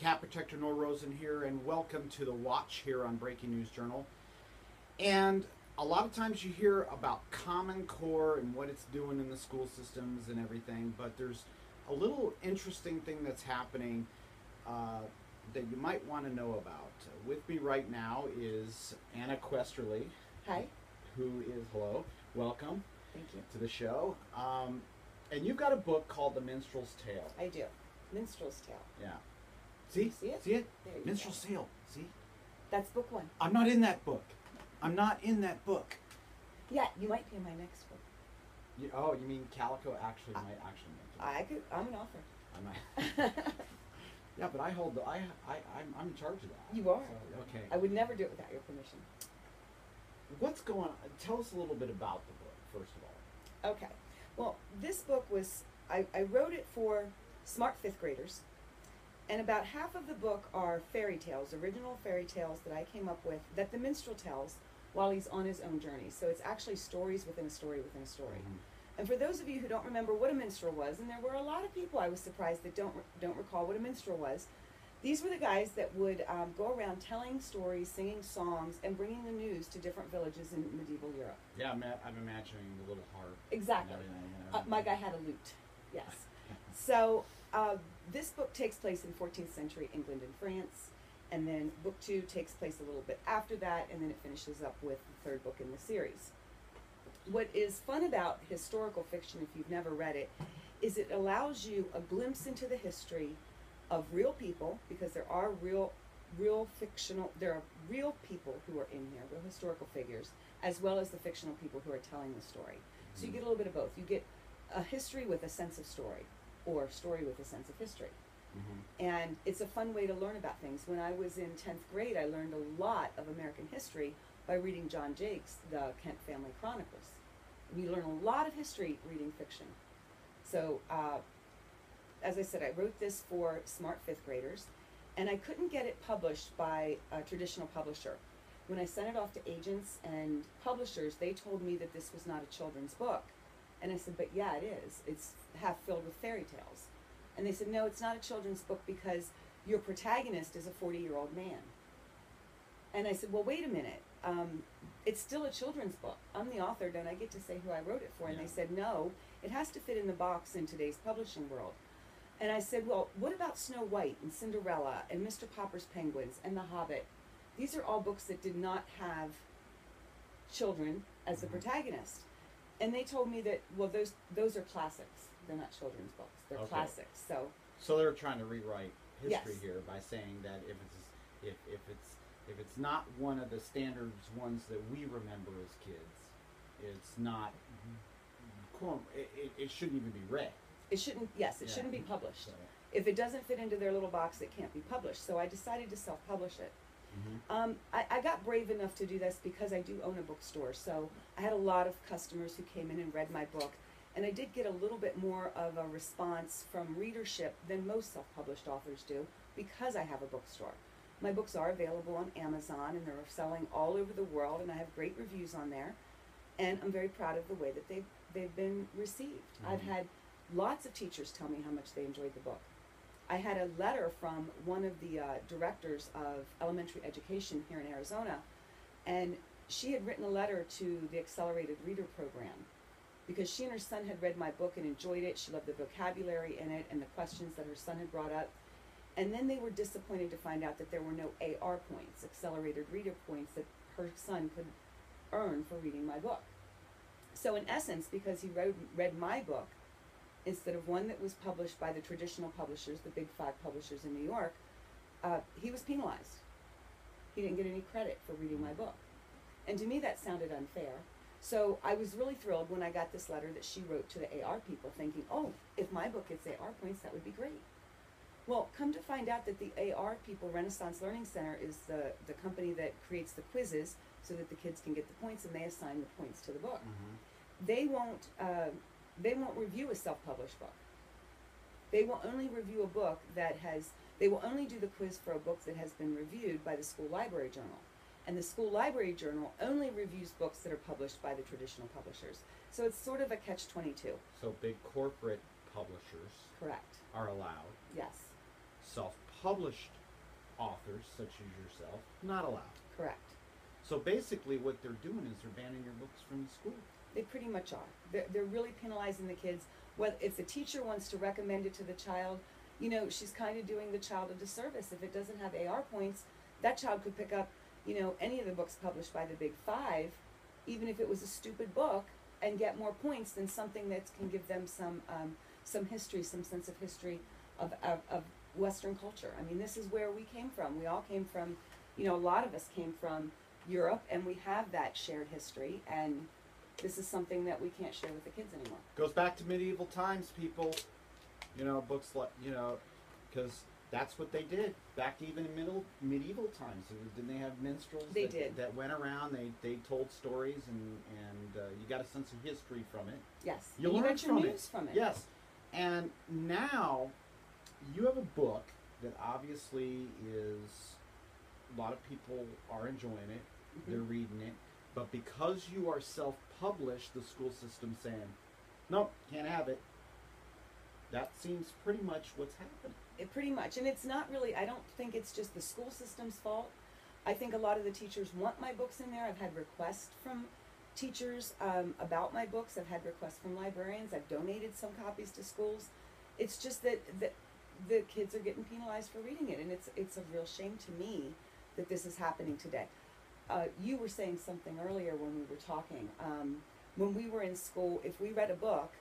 Cat Protector Nor Rosen here, and welcome to the Watch here on Breaking News Journal. And a lot of times you hear about Common Core and what it's doing in the school systems and everything, but there's a little interesting thing that's happening that you might want to know about. With me right now is Anna Questerly. Hi. Who is, hello, welcome. Thank you. To the show. And you've got a book called The Minstrel's Tale. I do. Minstrel's Tale. Yeah. See? See it? See it? There you Minstrel's go. Tale. See? That's book one. I'm not in that book. I'm not in that book. Yeah, you might be in my next book. You mean Calico actually might actually make it? I'm an author. I might. Yeah, but I hold the I'm in charge of that. You are. So, okay. I would never do it without your permission. What's going on? Tell us a little bit about the book, first of all. Okay. Well, this book was, I wrote it for smart fifth graders. And about half of the book are fairy tales, original fairy tales that I came up with that the minstrel tells while he's on his own journey. So it's actually stories within a story within a story. Mm-hmm. And for those of you who don't remember what a minstrel was, and there were a lot of people I was surprised that don't recall what a minstrel was, these were the guys that would go around telling stories, singing songs, and bringing the news to different villages in medieval Europe. Yeah, I'm imagining the little harp. Exactly. And everything, you know. My guy had a lute, yes. So this book takes place in 14th century England and France, and then book two takes place a little bit after that, and then it finishes up with the third book in the series. What is fun about historical fiction, if you've never read it, is it allows you a glimpse into the history of real people, because there are real people who are in here, real historical figures, as well as the fictional people who are telling the story. So you get a little bit of both. You get a history with a sense of story, or story with a sense of history. Mm-hmm. And it's a fun way to learn about things. When I was in 10th grade, I learned a lot of American history by reading John Jake's The Kent Family Chronicles. And you learn a lot of history reading fiction. So, as I said, I wrote this for smart fifth graders, and I couldn't get it published by a traditional publisher. When I sent it off to agents and publishers, they told me that this was not a children's book. And I said, but yeah, it is. It's half filled with fairy tales. And they said, no, it's not a children's book because your protagonist is a 40-year-old man. And I said, well, wait a minute. It's still a children's book. I'm the author. Don't I get to say who I wrote it for? And Yeah. they said, no, it has to fit in the box in today's publishing world. And I said, well, what about Snow White and Cinderella and Mr. Popper's Penguins and The Hobbit? These are all books that did not have children as the protagonist. And they told me that, well, those are classics. They're not children's books. They're Okay. classics. So they're trying to rewrite history Yes. here by saying that if it's not one of the standards ones that we remember as kids, it's not. It shouldn't even be read. It shouldn't. Yes, it Yeah. shouldn't be published. So, If it doesn't fit into their little box, it can't be published. So I decided to self-publish it. mm-hmm. I got brave enough to do this because I do own a bookstore. So I had a lot of customers who came in and read my book. And I did get a little bit more of a response from readership than most self-published authors do because I have a bookstore. My books are available on Amazon, and they're selling all over the world, and I have great reviews on there. And I'm very proud of the way that they've been received. Mm-hmm. I've had lots of teachers tell me how much they enjoyed the book. I had a letter from one of the directors of elementary education here in Arizona, and she had written a letter to the Accelerated Reader Program because she and her son had read my book and enjoyed it. She loved the vocabulary in it and the questions that her son had brought up. And then they were disappointed to find out that there were no AR points, Accelerated Reader points, that her son could earn for reading my book. So in essence, because he read my book, instead of one that was published by the traditional publishers, the big five publishers in New York, he was penalized. He didn't get any credit for reading my book. And to me that sounded unfair. So I was really thrilled when I got this letter that she wrote to the AR people thinking, oh, if my book gets AR points, that would be great. Well, come to find out that the AR people, Renaissance Learning Center, is the company that creates the quizzes so that the kids can get the points, and they assign the points to the book. Mm-hmm. They won't review a self-published book. They will only review a book they will only do the quiz for a book that has been reviewed by the school library journal. And the school library journal only reviews books that are published by the traditional publishers. So it's sort of a catch-22. So big corporate publishers Correct. are allowed. Yes. Self-published authors, such as yourself, not allowed. Correct. So basically what they're doing is they're banning your books from the school. They pretty much are. They're really penalizing the kids. Well, if the teacher wants to recommend it to the child, you know, she's kind of doing the child a disservice. If it doesn't have AR points, that child could pick up, you know, any of the books published by the Big Five, even if it was a stupid book, and get more points than something that can give them some history, some sense of history of Western culture. I mean, this is where we came from. We all came from, you know, a lot of us came from Europe, and we have that shared history, and this is something that we can't share with the kids anymore. Goes back to medieval times, people. You know, books like, you know, because that's what they did back even in medieval times. Didn't they have minstrels? They did. That went around. They told stories, and you got a sense of history from it. Yes. You learn got your from news from it. Yes. And now you have a book that obviously is, a lot of people are enjoying it. Mm-hmm. They're reading it. But because you are self-published, the school system's saying, nope, can't have it. That seems pretty much what's happening. It pretty much. And it's not really, I don't think it's just the school system's fault. I think a lot of the teachers want my books in there. I've had requests from teachers about my books. I've had requests from librarians. I've donated some copies to schools. It's just that the kids are getting penalized for reading it. And it's a real shame to me that this is happening today. You were saying something earlier when we were talking. When we were in school, if we read a book,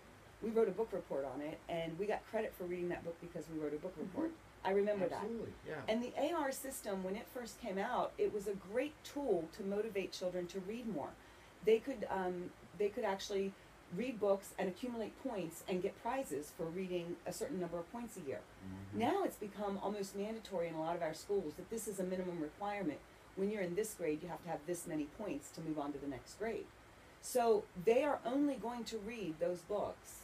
we wrote a book report on it, and we got credit for reading that book because we wrote a book report. I remember Absolutely, that. yeah. And the AR system, when it first came out, it was a great tool to motivate children to read more. They could actually read books and accumulate points and get prizes for reading a certain number of points a year. Mm-hmm. Now it's become almost mandatory in a lot of our schools that this is a minimum requirement. When you're in this grade, you have to have this many points to move on to the next grade. So they are only going to read those books.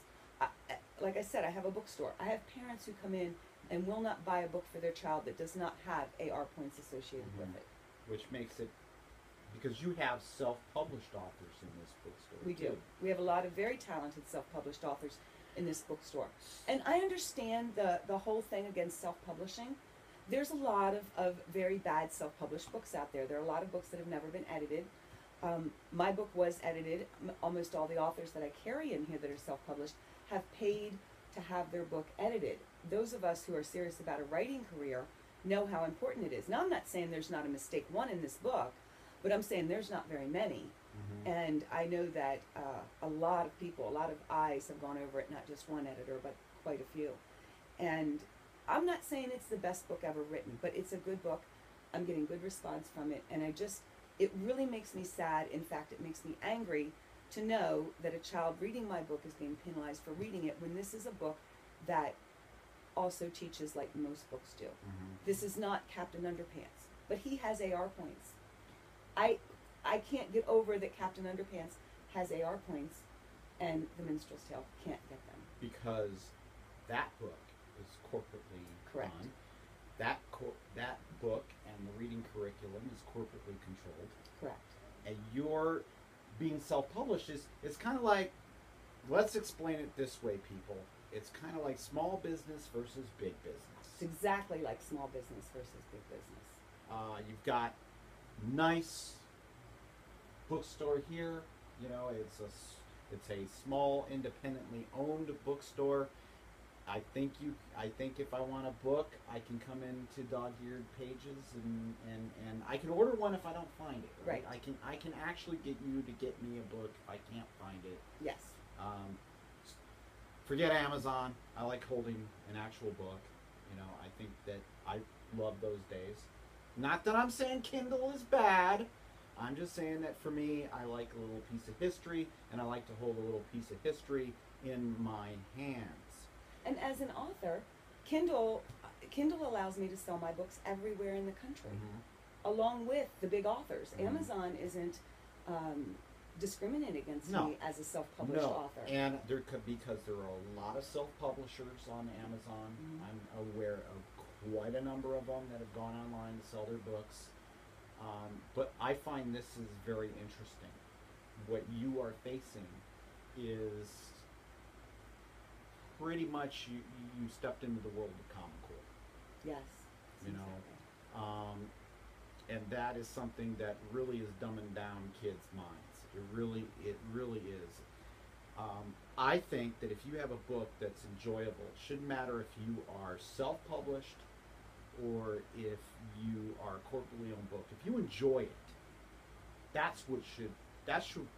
Like I said, I have a bookstore. I have parents who come in and will not buy a book for their child that does not have AR points associated Mm-hmm. with it. Which makes it, because you have self-published authors in this bookstore. We do. too. We have a lot of very talented self-published authors in this bookstore. And I understand the whole thing against self-publishing. There's a lot of very bad self-published books out there. There are a lot of books that have never been edited. My book was edited. Almost all the authors that I carry in here that are self-published have paid to have their book edited. Those of us who are serious about a writing career know how important it is. Now, I'm not saying there's not a mistake one in this book, but I'm saying there's not very many. Mm-hmm. And I know that a lot of people, a lot of eyes have gone over it, not just one editor, but quite a few. And I'm not saying it's the best book ever written, but it's a good book. I'm getting good response from it, and it really makes me sad. In fact, it makes me angry to know that a child reading my book is being penalized for reading it when this is a book that also teaches like most books do. Mm-hmm. This is not Captain Underpants, but he has AR points. I can't get over that Captain Underpants has AR points and The Minstrel's Tale can't get them. Because that book is corporately Correct. run. That book and the reading curriculum is corporately controlled. Correct. And your being self-published is kind of like, let's explain it this way, people. It's kind of like small business versus big business. It's exactly like small business versus big business. You've got nice bookstore here. You know, it's a small, independently owned bookstore. I think if I want a book, I can come into Dog-Eared Pages and I can order one if I don't find it. Right. I can actually get you to get me a book if I can't find it. Yes. Forget Amazon. I like holding an actual book. You know, I think that I love those days. Not that I'm saying Kindle is bad. I'm just saying that for me, I like a little piece of history, and I like to hold a little piece of history in my hands. And as an author, Kindle allows me to sell my books everywhere in the country, along with the big authors. Amazon isn't discriminating against me as a self-published author. And because there are a lot of self-publishers on Amazon. I'm aware of quite a number of them that have gone online to sell their books. But I find this is very interesting. What you are facing is pretty much you stepped into the world of Common Core. Yes. You know, exactly. And that is something that really is dumbing down kids' minds. It really is. I think that if you have a book that's enjoyable, it shouldn't matter if you are self-published or if you are a corporately owned book. If you enjoy it,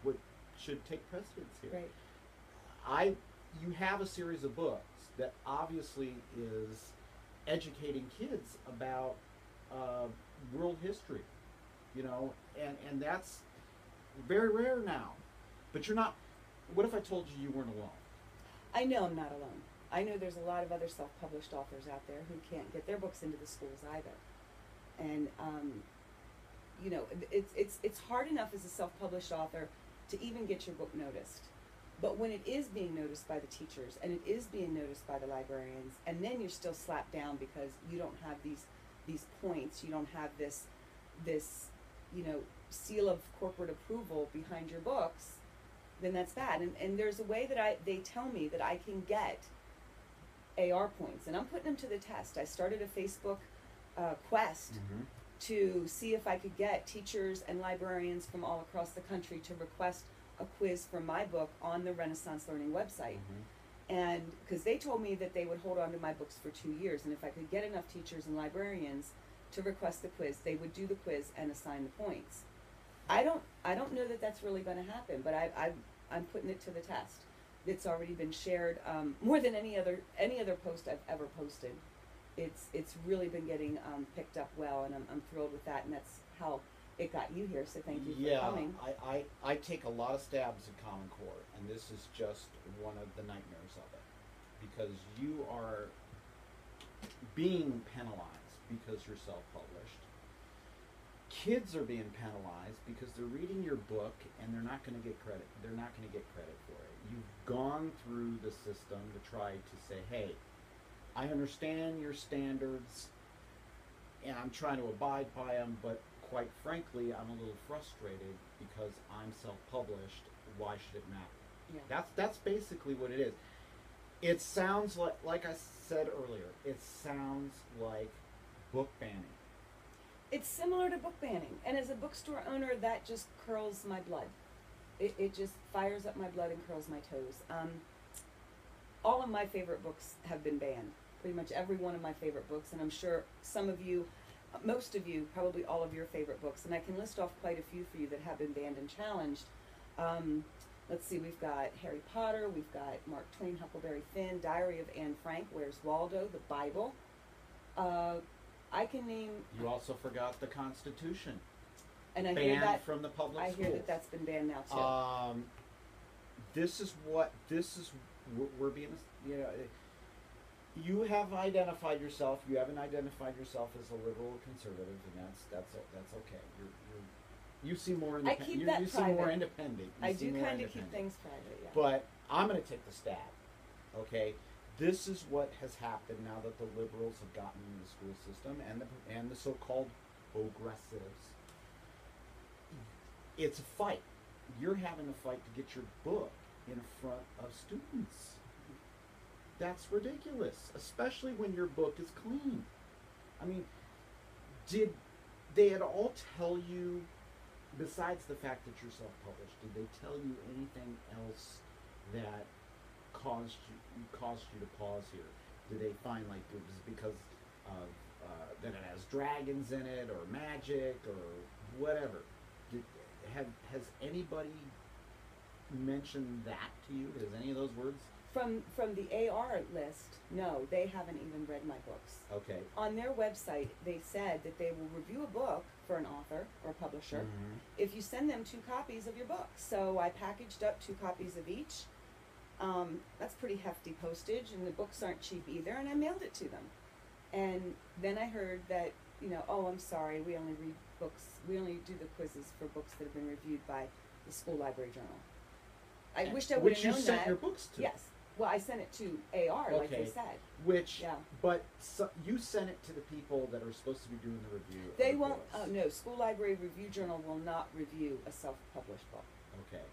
what should take precedence here. Right. You have a series of books that obviously is educating kids about world history, and that's very rare now. But you're not. What if I told you weren't alone? I know I'm not alone. I know there's a lot of other self-published authors out there who can't get their books into the schools either. And it's hard enough as a self-published author to even get your book noticed. But when it is being noticed by the teachers and it is being noticed by the librarians, and then you're still slapped down because you don't have these points, you don't have this seal of corporate approval behind your books, then that's bad. And there's a way that they tell me that I can get AR points, and I'm putting them to the test. I started a Facebook quest to see if I could get teachers and librarians from all across the country to request a quiz for my book on the Renaissance Learning website. And because they told me that they would hold on to my books for 2 years, and if I could get enough teachers and librarians to request the quiz, they would do the quiz and assign the points. I don't know that that's really going to happen, but I'm putting it to the test. It's already been shared more than any other post I've ever posted. It's really been getting picked up well, and I'm thrilled with that, and that's how it got you here. So thank you for coming. I take a lot of stabs at Common Core, and this is just one of the nightmares of it, because you are being penalized because you're self-published. Kids are being penalized because they're reading your book and they're not going to get credit. They're not going to get credit for it. You've gone through the system to try to say, hey, I understand your standards and I'm trying to abide by them, but quite frankly, I'm a little frustrated because I'm self-published. Why should it matter? Yeah. That's basically what it is. It sounds like I said earlier, it sounds like book banning. It's similar to book banning, and as a bookstore owner, that just curls my blood. It just fires up my blood and curls my toes. All of my favorite books have been banned. Pretty much every one of my favorite books, and I'm sure some of you, most of you, probably all of your favorite books, and I can list off quite a few for you that have been banned and challenged. Let's see, we've got Harry Potter, we've got Mark Twain, Huckleberry Finn, Diary of Anne Frank, Where's Waldo, the Bible. I can name... You also forgot the Constitution. And I banned hear that from the public schools. I hear that that's been banned now too. This is we're being, you have identified yourself. You haven't identified yourself as a liberal or conservative, and that's okay. You seem more independent. I keep that you private. seem more independent. I do kind of keep things private, yeah. But I'm going to take the stab. Okay, this is what has happened now that the liberals have gotten into the school system and the so-called progressives. It's a fight. You're having a fight to get your book in front of students. That's ridiculous, especially when your book is clean. I mean, did they at all tell you, besides the fact that you're self-published, did they tell you anything else that caused you to pause here? Did they find like it was because of that it has dragons in it or magic or whatever? Has anybody mentioned that to you? Has any of those words? From the AR list, no, they haven't even read my books. Okay. On their website, they said that they will review a book for an author or publisher if you send them 2 copies of your book. So I packaged up 2 copies of each. That's pretty hefty postage, and the books aren't cheap either, and I mailed it to them. And then I heard that, oh, I'm sorry, we only read books, we only do the quizzes for books that have been reviewed by the school library journal. I wished I would have known that. Which you sent your books to. Yes. Well, I sent it to AR, like they said. But you sent it to the people that are supposed to be doing the review. They won't, no, School Library Review Journal will not review a self-published book. Okay.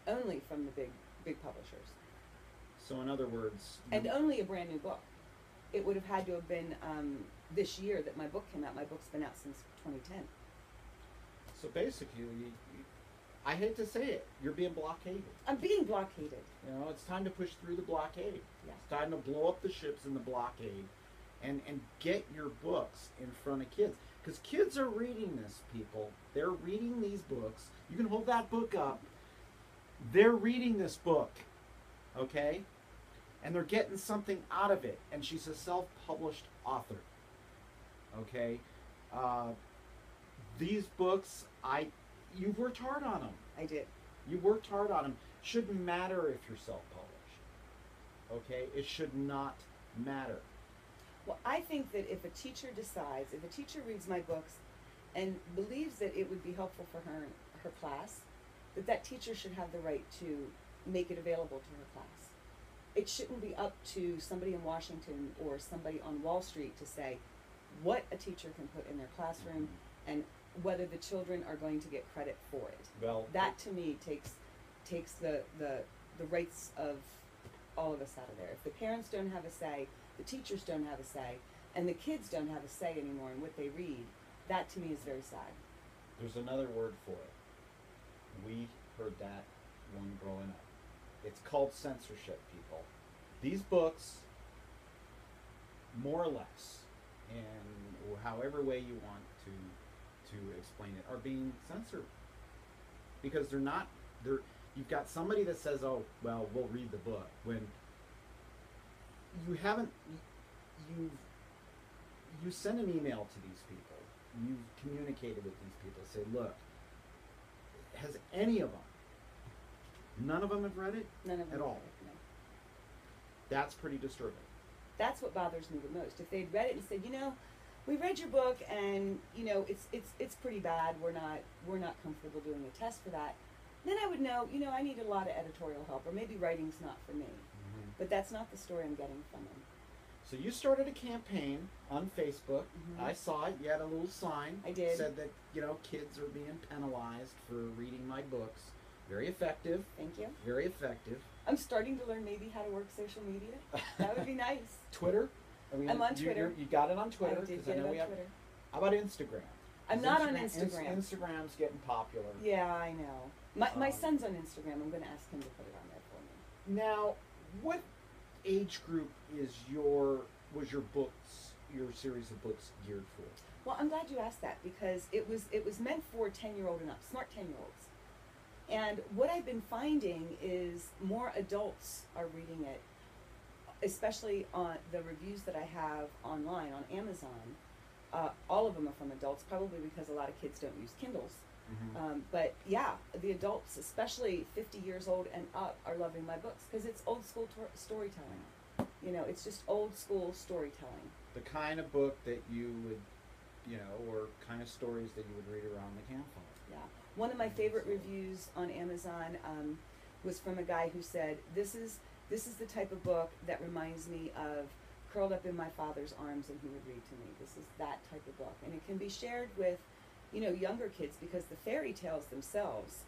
Only from the big publishers. So in other words... And only a brand new book. it would have had to have been this year that my book came out. My book's been out since 2010. So basically, I hate to say it, you're being blockaded. I'm being blockaded. You know, it's time to push through the blockade. Yeah. It's time to blow up the ships in the blockade and get your books in front of kids. Because kids are reading this, people. They're reading these books. You can hold that book up. They're reading this book, okay? And they're getting something out of it. And she's a self-published author, okay? These books, you've worked hard on them. I did. You worked hard on them. Shouldn't matter if you're self-published, okay? It should not matter. Well, I think that if a teacher reads my books and believes that it would be helpful for her class, that teacher should have the right to make it available to her class. It shouldn't be up to somebody in Washington or somebody on Wall Street to say what a teacher can put in their classroom and whether the children are going to get credit for it. Well, that to me takes the rights of all of us out of there. If the parents don't have a say, the teachers don't have a say, and the kids don't have a say anymore in what they read, that to me is very sad. there's another word for it. We heard that one growing up. It's called censorship, people. These books, more or less, in however way you want to explain it, are being censored. Because you've got somebody that says, oh, well, we'll read the book, when you send an email to these people, you've communicated with these people, say, look, has any of them, none of them have read it? None of them at all. read it, no. That's pretty disturbing. That's what bothers me the most. If they'd read it and said, we read your book and it's pretty bad. We're not comfortable doing a test for that. Then I would know, I need a lot of editorial help, or maybe writing's not for me. Mm-hmm. But that's not the story I'm getting from them. So you started a campaign on Facebook. Mm-hmm. I saw it. You had a little sign. I did. Said that, kids are being penalized for reading my books. Very effective. Thank you. Very effective. I'm starting to learn maybe how to work social media. That would be nice. Twitter? I'm on Twitter. You got it on Twitter? I did 'cause get I know it on we have. Twitter. How about Instagram? I'm not on Instagram. Instagram's getting popular. Yeah, I know. My Um, son's on Instagram. I'm going to ask him to put it on there for me. Now, what age group was your series of books geared for? Well, I'm glad you asked that because it was meant for 10-year-old and up, smart 10-year-olds. And what I've been finding is more adults are reading it, especially on the reviews that I have online on Amazon. All of them are from adults, probably because a lot of kids don't use Kindles. Mm-hmm. But yeah, the adults, especially 50 years old and up, are loving my books because it's old school storytelling. It's just old school storytelling. The kind of book that you would, or kind of stories that you would read around the campfire. Yeah. One of my favorite reviews on Amazon was from a guy who said, this is the type of book that reminds me of curled up in my father's arms and he would read to me. This is that type of book. And it can be shared with, younger kids because the fairy tales themselves,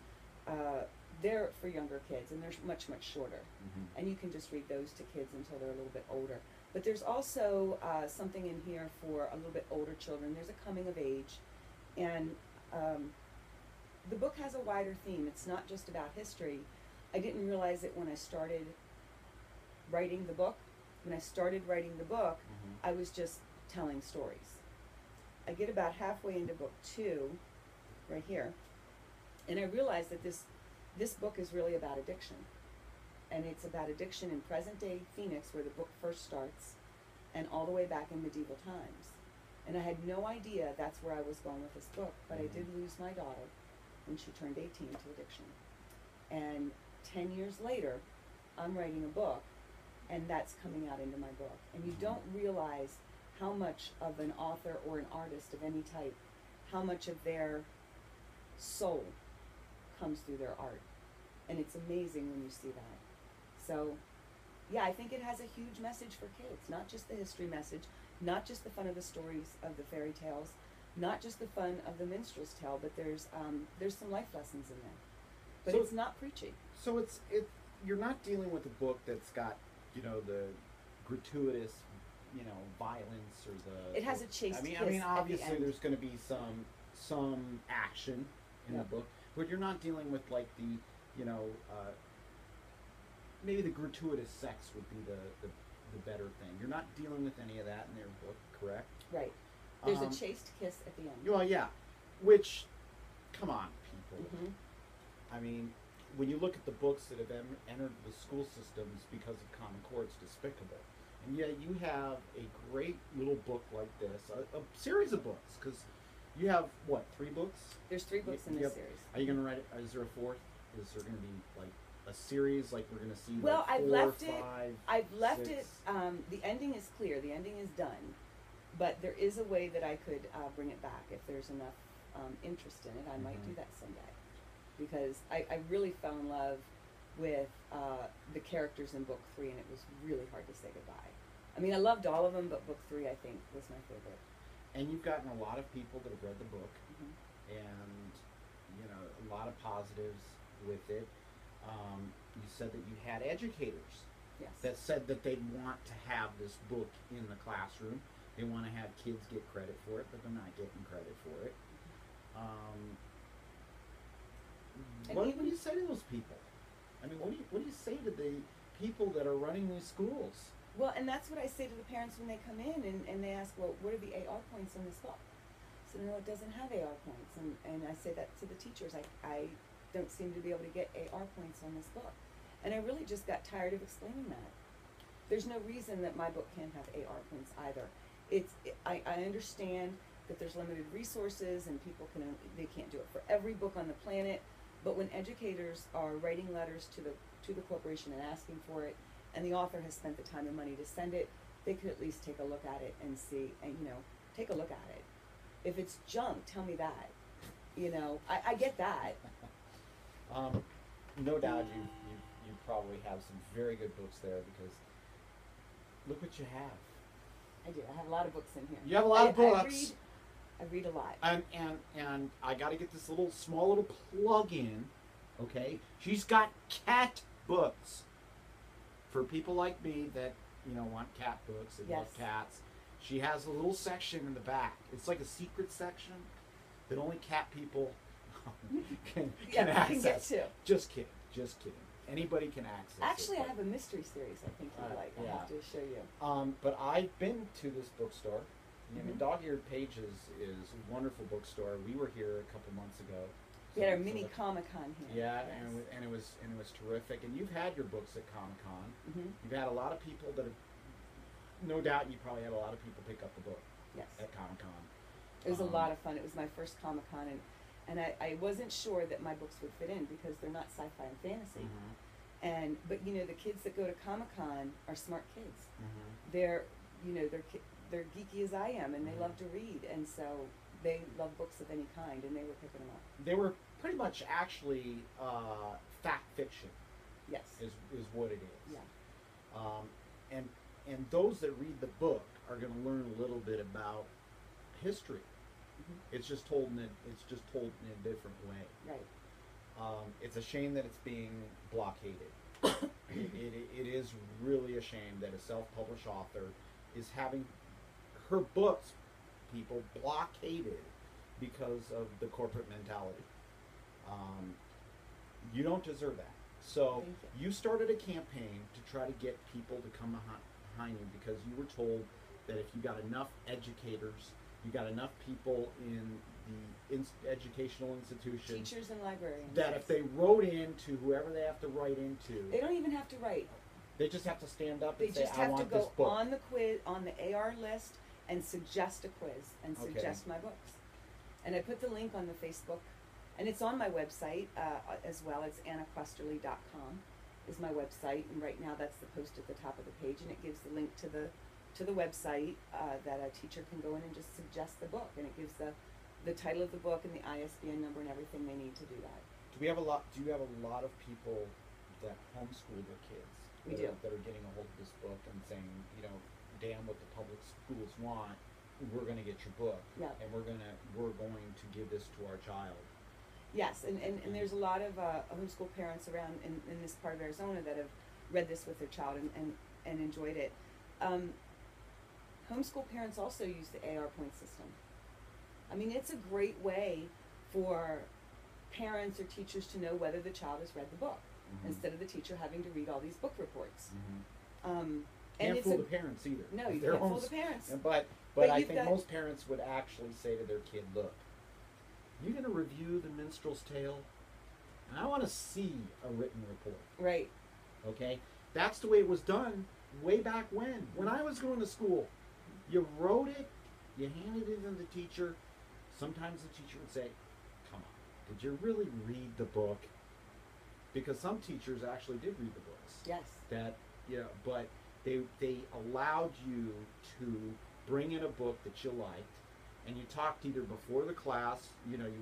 they're for younger kids and they're much, much shorter. Mm-hmm. And you can just read those to kids until they're a little bit older. But there's also something in here for a little bit older children. There's a coming of age. And the book has a wider theme. It's not just about history. I didn't realize it when I started writing the book. When I started writing the book, Mm-hmm. I was just telling stories. I get about halfway into book 2, right here, and I realized that this book is really about addiction. And it's about addiction in present-day Phoenix, where the book first starts, and all the way back in medieval times. And I had no idea that's where I was going with this book, but I did lose my daughter when she turned 18 to addiction. And 10 years later, I'm writing a book, and that's coming out into my book. And you don't realize how much of an author or an artist of any type, how much of their soul comes through their art. And it's amazing when you see that. So, yeah, I think it has a huge message for kids. Not just the history message, not just the fun of the stories of the fairy tales, not just the fun of the minstrel's tale, but there's some life lessons in there. But So- it's not preachy. So you're not dealing with a book that's got, the gratuitous, violence or the. It has a chaste I mean, kiss I mean, at the obviously, end. there's going to be some action in Yep. the book, but you're not dealing with like the, maybe the gratuitous sex would be the better thing. You're not dealing with any of that in their book, correct? Right. There's a Um, chaste kiss at the end. Well, yeah, which, come on, people. Hmm. I mean, when you look at the books that have entered the school systems because of Common Core, it's despicable. And yet you have a great little book like this, a series of books, because you have, what, 3 books? There's 3 books in You this have- series. Are you going to write it? Is there a 4th? Is there going to be, like, a series, like we're going to see, Well, like, I've 4, left it. 5, I've left 6? it. The ending is clear. The ending is done, but there is a way that I could bring it back if there's enough interest in it. I might Mhm. do that someday, because I really fell in love with the characters in book 3, and it was really hard to say goodbye. I mean, I loved all of them, but book 3 I think was my favorite. And you've gotten a lot of people that have read the book, Hmm. and a lot of positives with it. You said that you had educators Yes. that said that they want to have this book in the classroom. They want to have kids get credit for it, but they're not getting credit for it. And What even- do you say to those people? I mean, what do you say to the people that are running these schools? Well, and that's what I say to the parents when they come in and they ask, well, what are the AR points in this book? So, no, it doesn't have AR points. And I say that to the teachers. I don't seem to be able to get AR points on this book. And I really just got tired of explaining that. There's no reason that my book can't have AR points either. I understand that there's limited resources and they can't do it for every book on the planet. But when educators are writing letters to the corporation and asking for it, and the author has spent the time and money to send it, they could at least take a look at it and see, and take a look at it. If it's junk, tell me that. I get that. No doubt you probably have some very good books there, because look what you have. I do. I have a lot of books in here. You have a lot of books. I read a lot. And I got to get this small little plug in, okay? She's got cat books for people like me that want cat books and love Yes. cats. She has a little section in the back. It's like a secret section that only cat people can access. Get to. Just kidding. Anybody can access Actually, it. I have a mystery series I think you'd like. yeah. I have to show you. But I've been to this bookstore. Mhm. Dog-Eared Pages is a wonderful bookstore. We were here a couple months ago. We had our So mini the- Comic-Con here. Yeah, Yes. and it was terrific. And you've had your books at Comic-Con. Mhm. You've had a lot of people that have, no doubt you probably had a lot of people pick up the book Yes. at Comic-Con. It was a lot of fun. It was my first Comic-Con, and I wasn't sure that my books would fit in because they're not sci-fi and fantasy. But the kids that go to Comic-Con are smart kids. They're they're geeky as I am, and they Mhm. love to read, and so they love books of any kind, and they were picking them up. They were pretty much actually fact fiction Yes. is what it is. Yeah. And those that read the book are going to learn a little bit about history. Mhm. It's just told in a different way. Right. It's a shame that it's being blockaded. it is really a shame that a self-published author is having her books, people, blockaded because of the corporate mentality. You don't deserve that. So Thank you started a campaign to try to get people to come behind you, because you were told that if you got enough educators, you got enough people in the educational institution, Teachers and librarians. that if they wrote into whoever they have to write into, They don't even have to write. they just have to stand up They and say, just I have to want this go book. on the quiz, on the AR list, and suggest a quiz and Okay. suggest my books. And I put the link on the Facebook, and it's on my website as well. It's annaquesterly.com is my website, and right now that's the post at the top of the page, and it gives the link to the website that a teacher can go in and just suggest the book, and it gives the title of the book and the ISBN number and everything they need to do that. Do you have a lot of people that homeschool their kids? We that do. That are getting a hold of this book and saying, damn what the public schools want, we're going to get your book, Yeah. and we're going to give this to our child. Yes, and there's a lot of homeschool parents around in this part of Arizona that have read this with their child and enjoyed it. Homeschool parents also use the AR point system. I mean, it's a great way for parents or teachers to know whether the child has read the book, instead of the teacher having to read all these book reports. And Can't it's fool the parents either. No, you They're can't fool homes- the parents. But But I you've think got- most parents would actually say to their kid, look, you're going to review the Minstrel's Tale, and I want to see a written report. Right. Okay? That's the way it was done way back when. When I was going to school, you wrote it, you handed it to the teacher. Sometimes the teacher would say, come on, did you really read the book? Because some teachers actually did read the books. Yes. That, you know, but they allowed you to bring in a book that you liked, and you talked either before the class, you know, you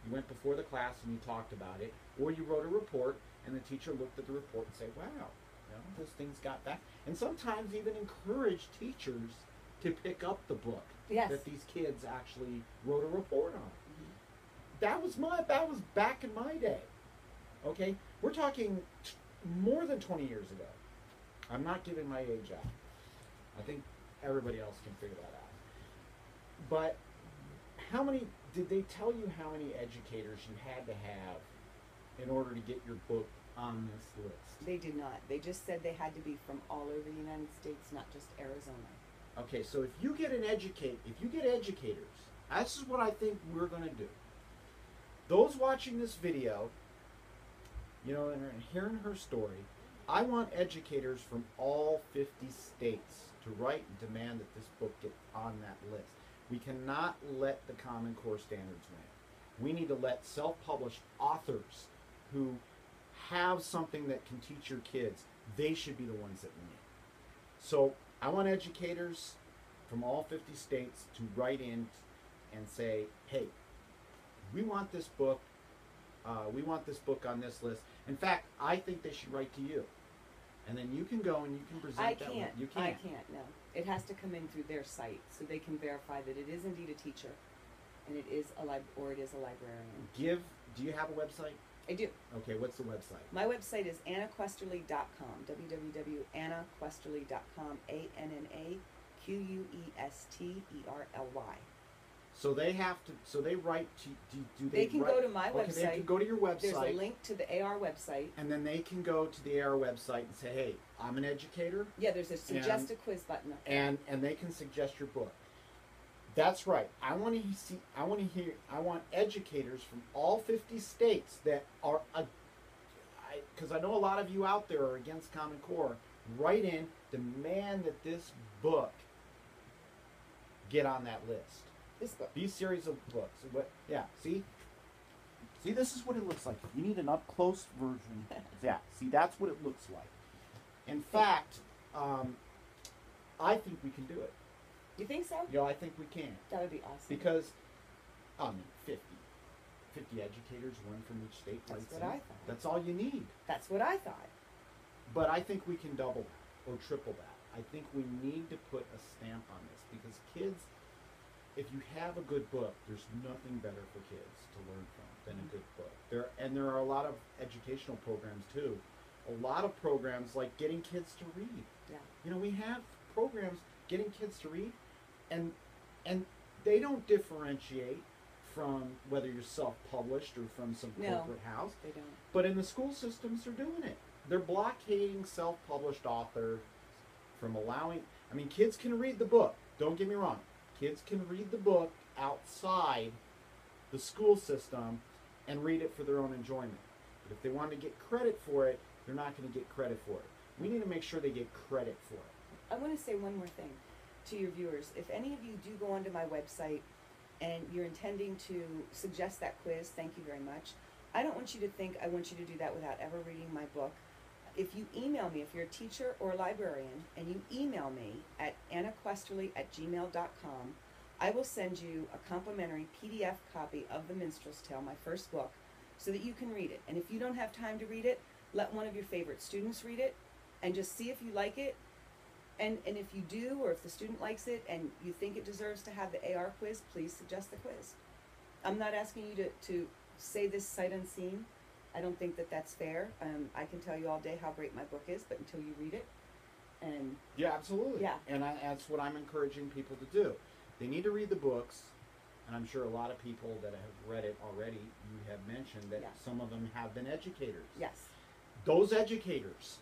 went before the class and you talked about it, or you wrote a report and the teacher looked at the report and said, wow, you know, this thing's got that. And sometimes even encouraged teachers to pick up the book Yes. that these kids actually wrote a report on. That was back in my day. Okay? We're talking more than 20 years ago. I'm not giving my age out. I think everybody else can figure that out. But did they tell you how many educators you had to have in order to get your book on this list? They did not. They just said they had to be from all over the United States, not just Arizona. Okay, so if you get educators, this is what I think we're going to do. Those watching this video, you know, and hearing her story, I want educators from all 50 states to write and demand that this book get on that list. We cannot let the Common Core standards win. We need to let self-published authors who have something that can teach your kids, they should be the ones that win. So I want educators from all 50 states to write in and say, hey, we want this book on this list. In fact, I think they should write to you. And then you can go and you can present I that. can't. You can't. I can't, no. It has to come in through their site so they can verify that it is indeed a teacher and it is a librarian. Do you have a website? I do. Okay, what's the website? My website is annaquesterly.com, www.annaquesterly.com, ANNAQUESTERLY. So they have to. So they write to. Do they? They can go to my okay, website. They can go to your website. There's a link to the AR website. And then they can go to the AR website and say, "Hey, I'm an educator." Yeah, there's a suggest a quiz button up there. And they can suggest your book. That's right. I want to educators from all 50 states that are, because I know a lot of you out there are against Common Core. Write in, demand that this book get on that list. This book. These series of books. Yeah, see, this is what it looks like. You need an up close version. Yeah, see, that's what it looks like. In fact, I think we can do it. You think so? I think we can. That would be awesome. Because, 50 educators, one from each state. That's writes what in. I thought. That's all you need. That's what I thought. But I think we can double that or triple that. I think we need to put a stamp on this because kids, if you have a good book, there's nothing better for kids to learn from than a good book. There are a lot of educational programs too. A lot of programs like getting kids to read. Yeah. We have programs getting kids to read, and they don't differentiate from whether you're self-published or from some No. corporate house. They don't. But in the school systems, they're doing it. They're blockading self-published authors from allowing. Kids can read the book. Don't get me wrong. Kids can read the book outside the school system and read it for their own enjoyment. But if they want to get credit for it, they're not going to get credit for it. We need to make sure they get credit for it. I want to say one more thing to your viewers. If any of you do go onto my website and you're intending to suggest that quiz, thank you very much. I don't want you to think I want you to do that without ever reading my book. If you email me, if you're a teacher or a librarian, and you email me at annaquesterly@gmail.com, I will send you a complimentary PDF copy of The Minstrel's Tale, my first book, so that you can read it. And if you don't have time to read it, let one of your favorite students read it and just see if you like it. And if you do, or if the student likes it and you think it deserves to have the AR quiz, please suggest the quiz. I'm not asking you to say this sight unseen. I don't think that that's fair. I can tell you all day how great my book is, but until you read it, And Yeah, absolutely. Yeah. And that's what I'm encouraging people to do. They need to read the books, and I'm sure a lot of people that have read it already, you have mentioned that Yeah. some of them have been educators. yes, Those educators,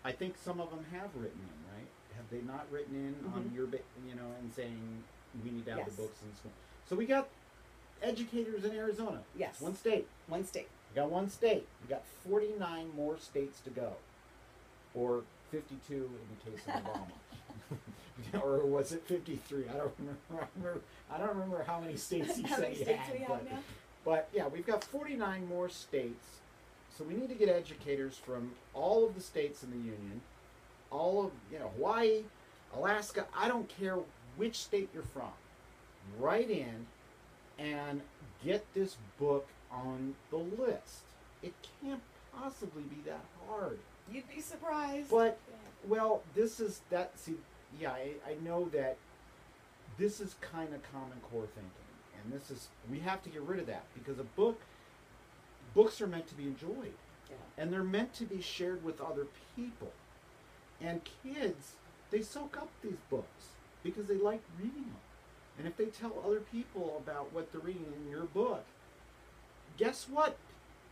I think some of them have written in, right? Have they not written in on Mhm. your, and saying we need to have Yes. the books in school? So we got educators in Arizona. Yes. It's one state. one state. We got one state. We got 49 more states to go, or 52 in the case of Obama, or was it 53? I don't remember. I don't remember how many states he How said many he states had. we have now? But yeah, we've got 49 more states. So we need to get educators from all of the states in the union, all of Hawaii, Alaska. I don't care which state you're from. Write in and get this book on the list. It can't possibly be that hard. You'd be surprised. But, well, this is that. See, yeah, I know that this is kind of Common Core thinking, and we have to get rid of that because books are meant to be enjoyed, Yeah. and they're meant to be shared with other people. And kids, they soak up these books because they like reading them. And if they tell other people about what they're reading in your book, guess what?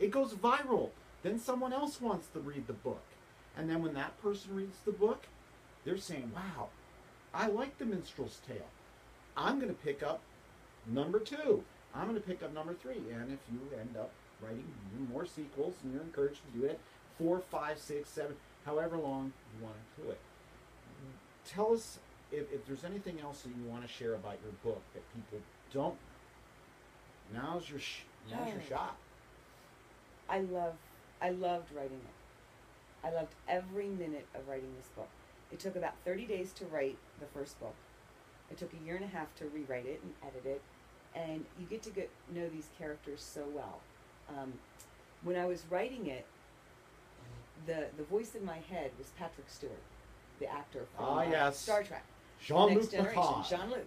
It goes viral. Then someone else wants to read the book. And then when that person reads the book, they're saying, wow, I like the Minstrel's Tale. I'm going to pick up number 2. I'm going to pick up number 3. And if you end up writing more sequels, and you're encouraged to do it, 4, 5, 6, 7, however long you want to do it. Tell us if there's anything else that you want to share about your book that people don't know. Now's your shot. I loved writing it. I loved every minute of writing this book. It took about 30 days to write the first book. It took a year and a half to rewrite it and edit it. And you get to know these characters so well. When I was writing it, the voice in my head was Patrick Stewart, the actor from yes. Star Trek. Jean-Luc Next Generation, Picard. Jean-Luc.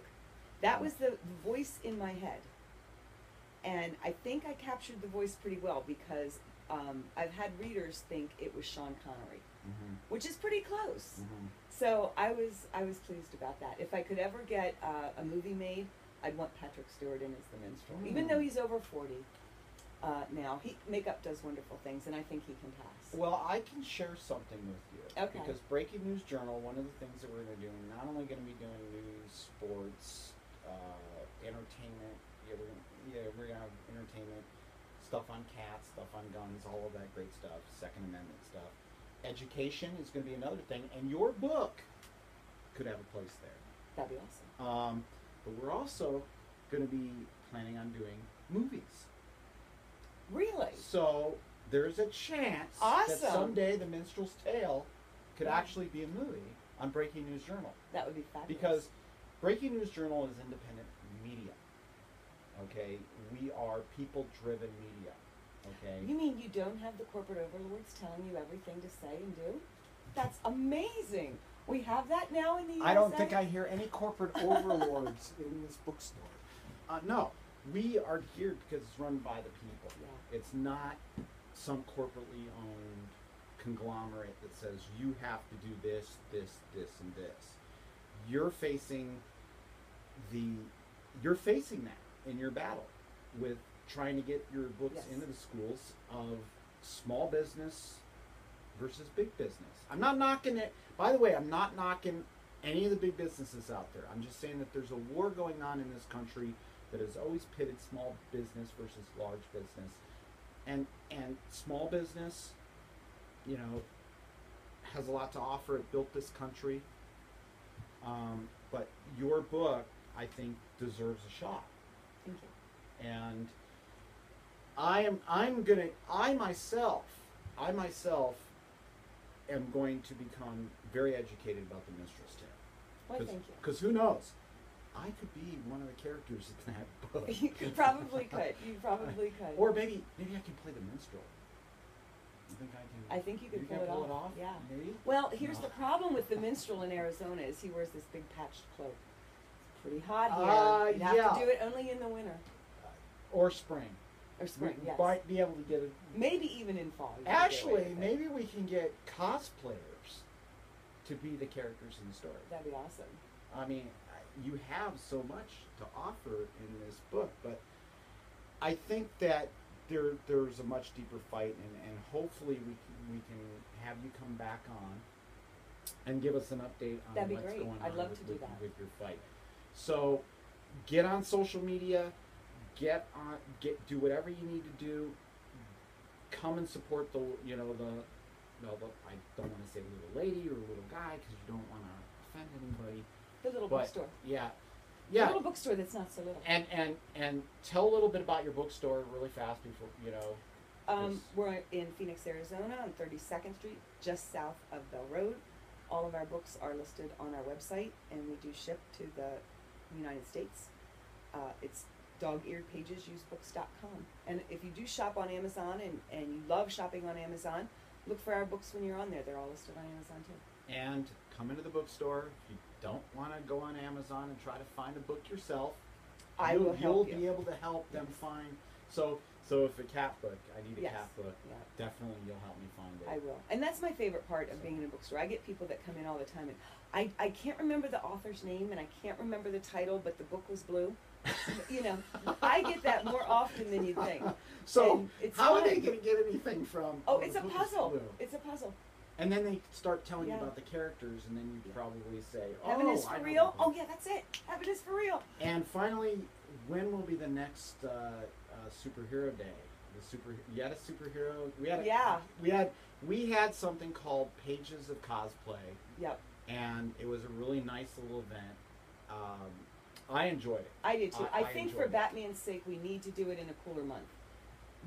That was the voice in my head. And I think I captured the voice pretty well because I've had readers think it was Sean Connery, which is pretty close. So I was pleased about that. If I could ever get a movie made, I'd want Patrick Stewart in as the Minstrel. Even though he's over 40 now, makeup does wonderful things, and I think he can pass. Well, I can share something with you. Okay. Because Breaking News Journal, one of the things that we're going to do, not only going to be doing news, sports, entertainment. We're going to have entertainment, stuff on cats, stuff on guns, all of that great stuff, Second Amendment stuff. Education is going to be another thing, and your book could have a place there. That'd be awesome. But we're also going to be planning on doing movies. Really? So there's a chance Awesome. that someday The Minstrel's Tale could Yeah. actually be a movie on Breaking News Journal. That would be fabulous. Because Breaking News Journal is independent media. Okay? We are people-driven media. Okay? You mean you don't have the corporate overlords telling you everything to say and do? That's amazing. We have that now in the USA? I don't think I hear any corporate overlords in this bookstore. No. We are geared because it's run by the people. Yeah. It's not some corporately owned conglomerate that says you have to do this, this, and this. You're facing that in your battle with trying to get your books Yes. into the schools of small business versus big business. I'm not knocking it. By the way, I'm not knocking any of the big businesses out there. I'm just saying that there's a war going on in this country that has always pitted small business versus large business. And small business, has a lot to offer. It built this country. But your book, I think, deserves a shot. Thank you. And I myself am going to become very educated about the Minstrel's Tale. Why, thank you. Because who knows? I could be one of the characters in that book. You probably could. You probably could. Or maybe I can play the minstrel. You think I can? I think you could can pull it it off. Yeah. Maybe. Well, here's No. the problem with the minstrel in Arizona is he wears this big patched cloak. It's pretty hot here. You'd have yeah. to do it only in the winter Or spring. or spring. We Yes. might be able to get it. Maybe even in fall. you could get away Actually, with it. maybe we can get cosplayers to be the characters in the story. That'd be awesome. I mean, you have so much to offer in this book, but I think that there's a much deeper fight, and hopefully we can have you come back on and give us an update on That'd be what's great. going I'd on love with, to do that. with your fight. So get on social media, do whatever you need to do. Come and support the I don't want to say little lady or little guy because you don't want to offend anybody. The little But, bookstore. Yeah. The little bookstore that's not so little. And tell a little bit about your bookstore really fast before We're in Phoenix, Arizona, on 32nd Street, just south of Bell Road. All of our books are listed on our website, and we do ship to the United States. It's dog-eared-pages-use-books.com. And if you do shop on Amazon and you love shopping on Amazon, look for our books when you're on there. They're all listed on Amazon too. And come into the bookstore. If you don't want to go on Amazon and try to find a book yourself, You'll be able to help them find. So if a cat book, I need a Yes. cat book, Yeah. definitely you'll help me find it. I will. And that's my favorite part of being in a bookstore. I get people that come in all the time, and I can't remember the author's name, and I can't remember the title, but the book was blue. I get that more often than you'd think. So And it's how are fun. they going to get anything from? Oh, the it's a book is puzzle. blue? It's a puzzle. And then they start telling you Yeah. about the characters, and then you probably say, "Oh, Heaven is I for know real." that book." Oh yeah, that's it. Heaven is for real. And finally, when will be the next superhero day? You had a superhero. We had something called Pages of Cosplay, Yep, and it was a really nice little event. I enjoyed it. I did too. I I think for enjoyed it. Batman's sake, we need to do it in a cooler month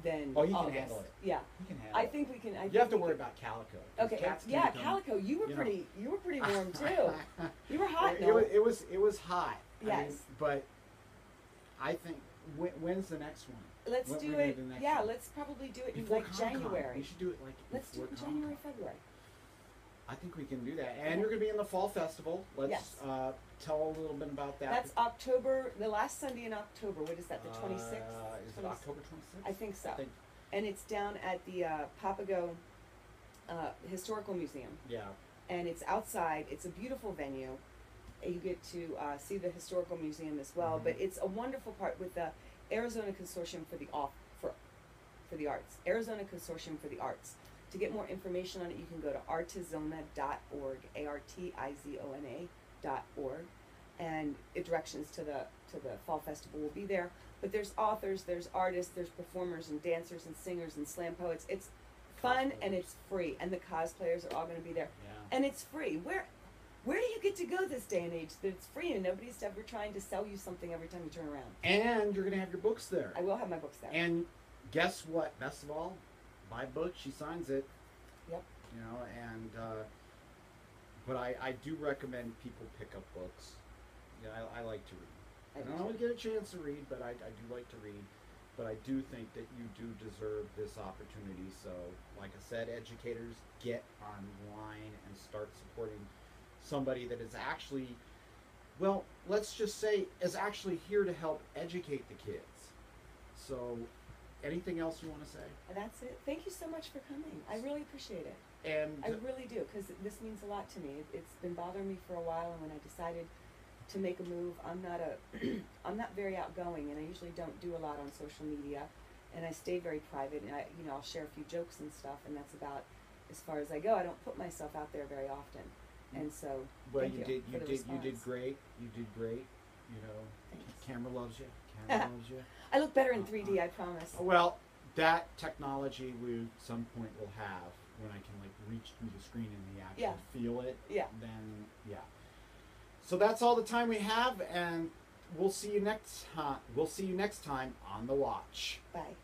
than Oh, you can August. handle it. Yeah, You can handle I it. think we can. You have to worry about Calico. 'Cause Okay, cats can yeah, become- Calico, you were you know. pretty warm too. You were hot, It, no? it was hot. Yes. But I think when's the next one? Let's When do we it. do the next Yeah, one? let's probably do it in Before like Comic-Con. January. We should do it like Let's do before it in Comic-Con. January, February. I think we can do that. And Yeah. you're going to be in the Fall Festival. Let's Yes. tell a little bit about that. That's October, the last Sunday in October. What is that, the 26th? Is it October 26th? I think so. And it's down at the Papago Historical Museum. Yeah. And it's outside. It's a beautiful venue. And you get to see the Historical Museum as well. Mhm. But it's a wonderful part with the Arizona Consortium for the Arts. Arizona Consortium for the Arts. To get more information on it, you can go to artizona.org, artizona.org, and directions to the Fall Festival will be there. But there's authors, there's artists, there's performers and dancers and singers and slam poets. It's fun and it's free, and the cosplayers are all going to be there, Yeah. and it's free. Where do you get to go this day and age that it's free and nobody's ever trying to sell you something every time you turn around? And you're going to have your books there. I will have my books there. And guess what? Best of all, my book, she signs it. Yep. You know, and but I do recommend people pick up books. Yeah, I like to read. I don't always get a chance to read, but I do like to read. But I do think that you do deserve this opportunity. So, like I said, educators, get online and start supporting somebody that is actually, well, let's just say, is actually here to help educate the kids. So, anything else you want to say? And that's it. Thank you so much for coming. I really appreciate it. And I really do, because this means a lot to me. It's been bothering me for a while, and when I decided to make a move, I'm not very outgoing, and I usually don't do a lot on social media, and I stay very private, and I'll share a few jokes and stuff, and that's about as far as I go. I don't put myself out there very often, and so well, thank you you did for the response. great. You did great. You know, Thanks. camera loves you. Camera loves you. I look better in 3D, I promise. Well, that technology we some point will have when I can like reach through the screen and the actual feel it. Yeah. Then yeah. So that's all the time we have, and we'll see you next time. We'll see you next time on The Watch. Bye.